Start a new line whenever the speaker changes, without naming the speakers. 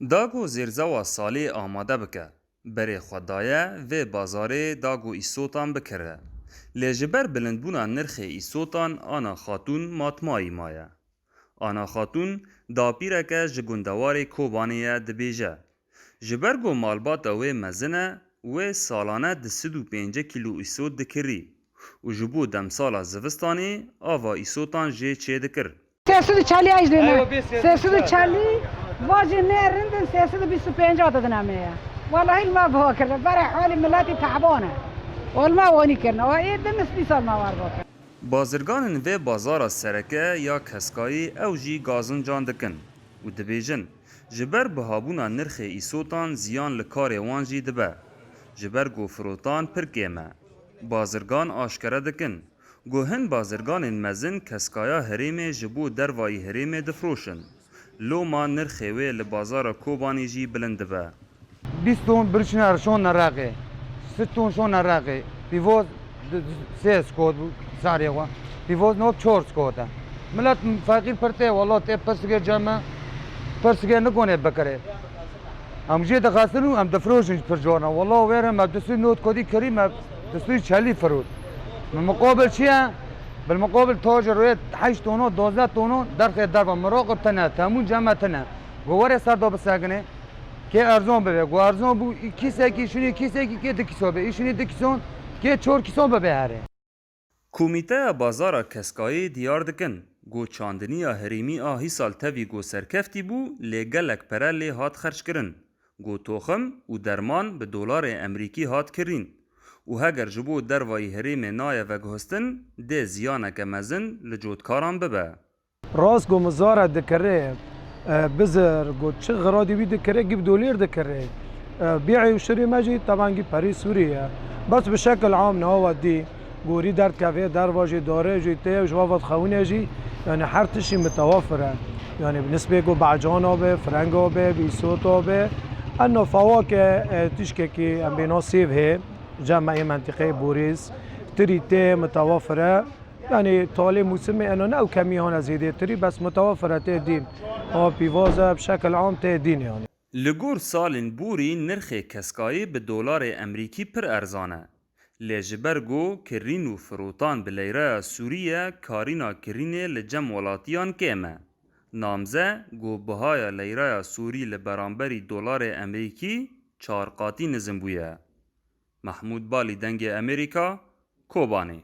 داگو زیرزوا سالی آماده بکه. بری خدایه و بازاره داگو ایسوتان بکره. لجبر بلندبونا نرخ ایسوتان آنا خاتون ماتمایی مایه. آنا خاتون دا پیرکه جگندواری کوبانیه دبیجه. جبرگو مالبات و مزنه و سالانه 35 کیلو ایسوت دکری. و جبو دمسالا زوستانی آوا ایسوتان جه چه دکر.
340 اجدینه 340 واجی نرندن 325 دادنامه والله ما بها کرده برای حال ملتی تعبانه والما وانی کرنه و این دنس 20 سال ما وار بکن
بازرگانن و بازار سرکه یا کسکایی او جی گازن جان دکن و دبیجن جبر بهابونا نرخ ایسوتان زیان لکار وان جی دبه جبر گو فروتان پرگیمه بازرگان آشکره دکن گوهن بازرگان مزن کسکایا هریم جبو دروای هریم دفروشن لو ما نرخوی لبازار کوبانی جی بلند به
20 تون برشنا شون نراقي 6 تون شون نراقي بيفوز 6 سكوت ساري وا بيفوز نو 4 سكوتا ملت فقير پرته والله ته پسگه جمع پسگه نگونه بکره ام جي دخاسنو ام دفروشن پر جونا والله ويرم دسوي نوت كودي كريم دسوي چالي فرود بالمقابل شيء بالمقابل تاجر رويت 8 تونو 12 تونو درخ درب مراقب تنه تمون جمع تنه گواره سر دو بسگنه که ارزان بده گو ارزان بو کیسه کی شونی کیسه کی که دکیسو به ایشونی دکیسون که چور کیسون به هره
کومیته بازار کسکایی دیار دکن گو چاندنی هریمی آهی سال تاوی گو سرکفتی بو لگلک پره لی هات خرچ کرن گو توخم و درمان به دلار امریکی هات کرین و هگر جبو دروای هریم نای و گهستن ده زیانک مزن لجودکاران ببه
راست گو مزاره دکره بزر گو چه غرادی بی دکره گیب دولیر دکره بیعی و شری مجی طبعا گی پری سوریه بس بشکل عام نهاوت دی گوری درد کفیه در واجی داره جی تیوش وافت خونه جی یعنی هر تشی متوافره یعنی بالنسبه گو بعجان آبه فرنگ آبه بیسوت آبه انو فواکه تشکه که ام بینا سیب هی جمعی منطقه بوریز تری تی متوافره يعني طالع موسم انه نو كمي هون زياده تري بس متوفره تهدين او بيفازا بشكل عام تهدين يعني
لگور سالن بوری نرخ کسکایی به دلار امریکی پر ارزانه. لجبرگو کرین و فروتان به لیره سوریه کارینا کرینه لجم ولاتیان کمه. نامزه گو بهای لیره سوری لبرانبری دلار امریکی 4 قاتی نزم بویه. محمود بالی دنگ امریکا کوبانی